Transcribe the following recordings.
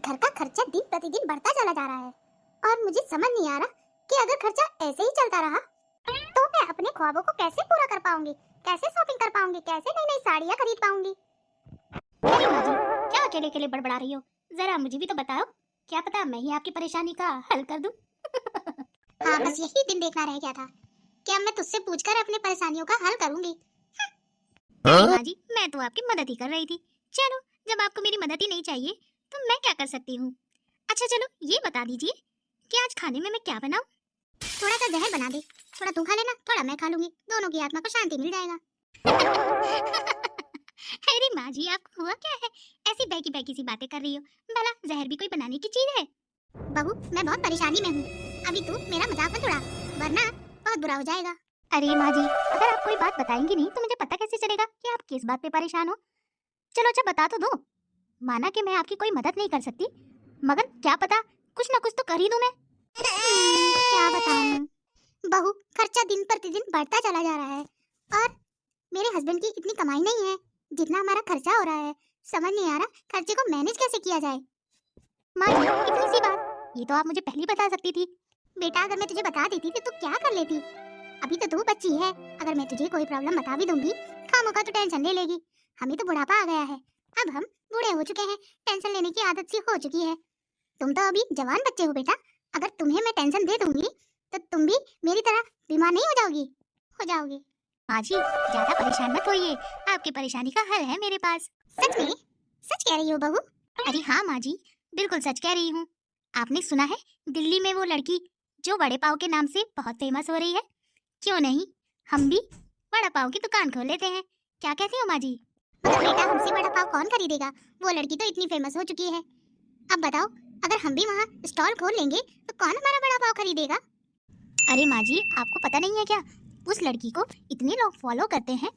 घर का खर्चा दिन प्रतिदिन बढ़ता चला जा रहा है और मुझे समझ नहीं आ रहा कि अगर खर्चा ऐसे ही चलता रहा तो मैं अपने ख्वाबों को कैसे पूरा कर पाऊंगी, कैसे शॉपिंग कर पाऊंगी, कैसे नई नई साड़ियाँ खरीद पाऊंगी। अरे माँ जी, क्या अकेले अकेले बड़बड़ा रही हो? जरा मुझे भी तो बताओ, क्या पता मैं ही आपकी परेशानी का हल कर दूं। हाँ, बस यही दिन देखना रह गया था कि अब मैं तुझसे पूछकर अपनी परेशानियों का हल करूंगी। अरे माँ जी, मैं तो आपकी मदद ही कर रही थी। चलो, जब आपको मेरी मदद ही नहीं चाहिए तो मैं क्या कर सकती हूँ? अच्छा चलो, ये बता दीजिए कि आज खाने में मैं क्या बनाऊं? थोड़ा सा जहर बना दे, थोड़ा तू खा लेना, थोड़ा मैं खा लूंगी, दोनों की आत्मा को शांति मिल जाएगा। अरे माँ जी, आपको हुआ क्या है? ऐसी बहकी बहकी सी बातें कर रही हो। भला जहर भी कोई बनाने की चीज है? बहू, मैं बहुत परेशानी में हूँ, अभी तू मेरा मजाक मत उड़ा वरना बहुत बुरा हो जाएगा। अरे माँ जी, अगर आप कोई बात बताएंगी नहीं तो मुझे पता कैसे चलेगा कि आप किस बात पे परेशान हो? चलो अच्छा बता तो दो। माना कि मैं आपकी कोई मदद नहीं कर सकती, मगर क्या पता कुछ ना कुछ तो कर ही दूं मैं। क्या बताऊं बहू, खर्चा दिन प्रतिदिन बढ़ता चला जा रहा है और मेरे हस्बैंड की इतनी कमाई नहीं है जितना हमारा खर्चा हो रहा है। समझ नहीं आ रहा खर्चे को मैनेज कैसे किया जाए। माँ जी, इतनी सी बात, ये तो आप मुझे पहले ही बता सकती थी। बेटा, अगर मैं तुझे बता देती तो तू क्या कर लेती? अभी तो तू बच्ची है, अगर मैं तुझे कोई प्रॉब्लम बता भी दूंगी खामोखा तो टेंशन ले लेगी। हमें तो बुढ़ापा आ गया है, अब हम बूढ़े हो चुके हैं, टेंशन लेने की आदत सी हो चुकी है। तुम तो अभी जवान बच्चे हो बेटा, अगर तुम्हें मैं टेंशन दे दूंगी तो तुम भी मेरी तरह बीमार नहीं हो जाओगी? हो जाओगी। माँ जी, ज्यादा परेशान मत होइए, आपकी परेशानी का हल है मेरे पास। सच में? सच कह रही हो बहू? अरे हाँ माँ जी, बिल्कुल सच कह रही हूँ। आपने सुना है दिल्ली में वो लड़की जो वड़े पाव के नाम से बहुत फेमस हो रही है? क्यों नहीं, हम भी वड़ा पाव की दुकान खोल लेते हैं, क्या कहती हो माँ जी? मगर बेटा, हमसे वड़ा पाव कौन खरीदेगा? वो लड़की तो इतनी फेमस हो चुकी है। अब बताओ, अगर हम भी वहाँ स्टॉल खोल लेंगे तो कौन हमारा वड़ा पाव खरीदेगा? अरे माँ जी, आपको पता नहीं है क्या, उस लड़की को इतने लोग फॉलो करते हैं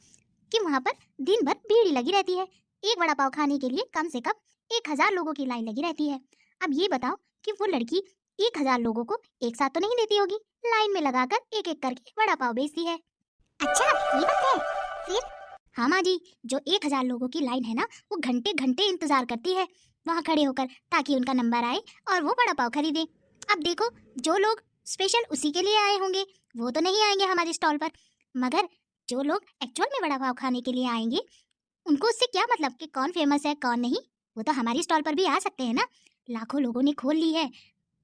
कि वहाँ पर दिन भर भीड़ ही लगी रहती है। एक वड़ा पाव खाने के लिए कम से कम 1000 लोगों की लाइन लगी रहती है। अब ये बताओ कि वो लड़की 1000 लोगों को एक साथ तो नहीं देती होगी, लाइन में लगाकर एक एक करके वड़ा पाव बेचती है। अच्छा, ये बात है। फिर? हाँ माँ जी, जो 1000 लोगों की लाइन है ना, वो घंटे घंटे इंतजार करती है वहाँ खड़े होकर, ताकि उनका नंबर आए और वो वड़ा पाव खरीदे। अब देखो, जो लोग स्पेशल उसी के लिए आए होंगे वो तो नहीं आएंगे हमारे स्टॉल पर, मगर जो लोग एक्चुअल में वड़ा पाव खाने के लिए आएंगे उनको उससे क्या मतलब कि कौन फेमस है कौन नहीं, वो तो हमारी स्टॉल पर भी आ सकते हैं ना। लाखों लोगों ने खोल ली है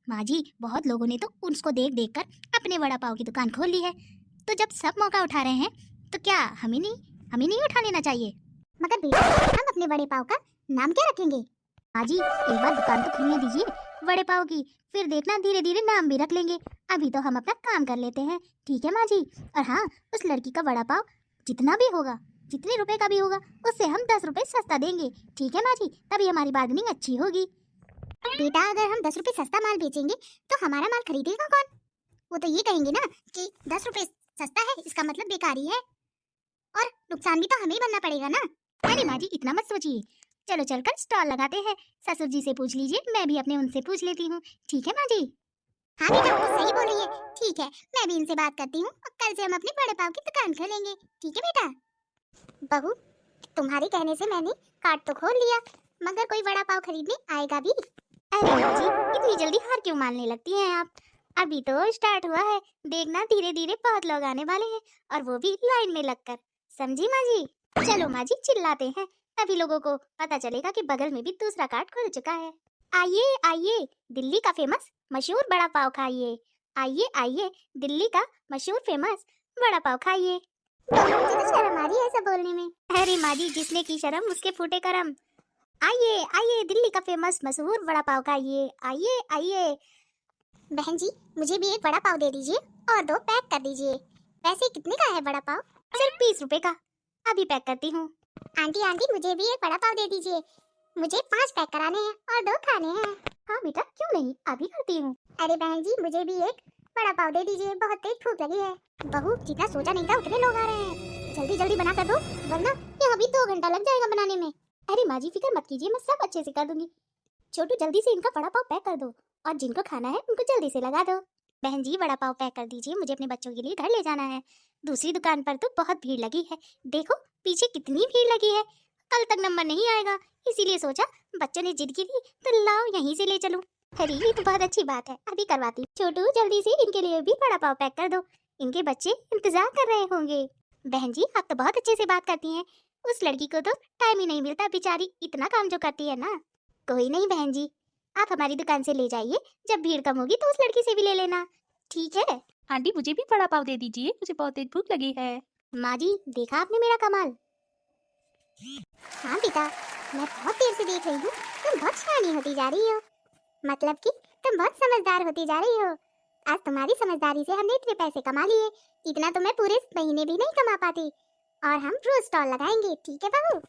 माँ जी, बहुत लोगों ने तो उसको देख देख कर अपने वड़ा पाव की दुकान खोल ली है। तो जब सब मौका उठा रहे हैं तो क्या हमें नहीं उठा लेना चाहिए? मगर बेटा, हम अपने वड़े पाव का नाम क्या रखेंगे? माँ जी, एक बार दुकान तो खुलने दीजिए वड़े पाव की, फिर देखना धीरे धीरे नाम भी रख लेंगे। अभी तो हम अपना काम कर लेते हैं, ठीक है माँ जी? और हाँ, उस लड़की का वड़ा पाव जितना भी होगा, जितने रुपए का भी होगा, उससे हम 10 रुपए सस्ता देंगे, ठीक है माँ जी? तभी हमारी बार्गेनिंग अच्छी होगी। बेटा, अगर हम 10 रुपए सस्ता माल बेचेंगे तो हमारा माल खरीदेगा कौन? वो तो ये कहेंगे ना कि 10 रुपए सस्ता है, इसका मतलब बेकारी है, और नुकसान भी तो हमें ही बनना पड़ेगा ना। अरे माँ जी, इतना मत सोचिए, चलो चलकर स्टॉल लगाते हैं। ससुर जी से पूछ लीजिए, मैं भी अपने उनसे पूछ लेती हूँ, ठीक है माँ जी? हाँ बेटा, तो सही बोल रही है। ठीक है, मैं भी इनसे बात करती हूँ और कल से हम अपने बड़े पाव की दुकान खोलेंगे, ठीक है बेटा? बहू, तुम्हारे कहने से मैंने कार्ट तो खोल लिया, मगर कोई वड़ा पाव खरीदने आएगा भी? अरे माँ जी, इतनी जल्दी हार क्यों मानने लगती हैं आप? अभी तो स्टार्ट हुआ है, देखना धीरे धीरे बहुत लोग आने वाले हैं, और वो भी लाइन में लगकर, समझी माँ जी? चलो माँ जी, चिल्लाते हैं, तभी लोगों को पता चलेगा कि बगल में भी दूसरा कार्ट खुल चुका है। आइए आइए, दिल्ली का फेमस मशहूर बड़ा पाव खाइए। आइए आइए, दिल्ली का मशहूर फेमस बड़ा पाव खाइए। मुझे तो शर्म आ रही है ऐसा बोलने में। अरे माँ जी, जिसने की शर्म उसके फूटे करम। आइए आइए, दिल्ली का फेमस मशहूर वड़ा पाव खाइए, आइए आइए। बहन जी, मुझे भी एक वड़ा पाव दे दीजिए और 2 पैक कर दीजिए। वैसे कितने का है वड़ा पाव? सिर्फ 20 रुपए का, अभी पैक करती हूँ। आंटी आंटी, मुझे भी एक वड़ा पाव दे दीजिए, मुझे 5 पैक कराने हैं और 2 खाने हैं। हाँ बेटा, क्यों नहीं, अभी करती हूँ। अरे बहन जी, मुझे भी एक वड़ा पाव दे दीजिए, बहुत तेज भूख लगी है। बहू, जितना सोचा नहीं था उतने लोग आ रहे हैं, जल्दी जल्दी बना कर दो वरना यहाँ भी 2 घंटा लग जाएगा बनाने में। अरे माँ जी, फिक्र मत कीजिए, मैं सब अच्छे से कर दूंगी। छोटू, जल्दी से इनका वड़ा पाव पैक कर दो, और जिनको खाना है उनको जल्दी से लगा दो। बहन जी, वड़ा पाव पैक कर दीजिए, मुझे अपने बच्चों के लिए घर ले जाना है। दूसरी दुकान पर तो बहुत भीड़ लगी है, देखो पीछे कितनी भीड़ लगी है, कल तक नंबर नहीं आएगा, इसीलिए सोचा बच्चों ने जिद की थी तो लाओ यहीं से ले चलूं। अरे ये तो बहुत अच्छी बात है, अभी करवाती हूँ। छोटू जल्दी से इनके लिए भी बड़ा पाव पैक कर दो, इनके बच्चे इंतजार कर रहे होंगे। बहन जी आप तो बहुत अच्छे से बात करती हैं, उस लड़की को तो टाइम ही नहीं मिलता, बेचारी इतना काम जो करती है ना। कोई नहीं बहन जी, आप हमारी दुकान से ले जाइए, जब भीड़ कम होगी तो उस लड़की से भी ले लेना, ठीक है। आंटी मुझे भी बड़ा पाव दे दीजिए, मुझे बहुत तेज भूख लगी है। माँ जी देखा आपने मेरा कमाल। हाँ बेटा, मैं बहुत देर से देख रही हूँ, तुम बहुत शैतानी होती जा रही हो। मतलब कि तुम बहुत समझदार होती जा रही हो। आज तुम्हारी समझदारी से हमने इतने पैसे कमा लिए, इतना तो मैं पूरे महीने भी नहीं कमा पाती। और हम रोज स्टॉल लगाएंगे, ठीक है बहू?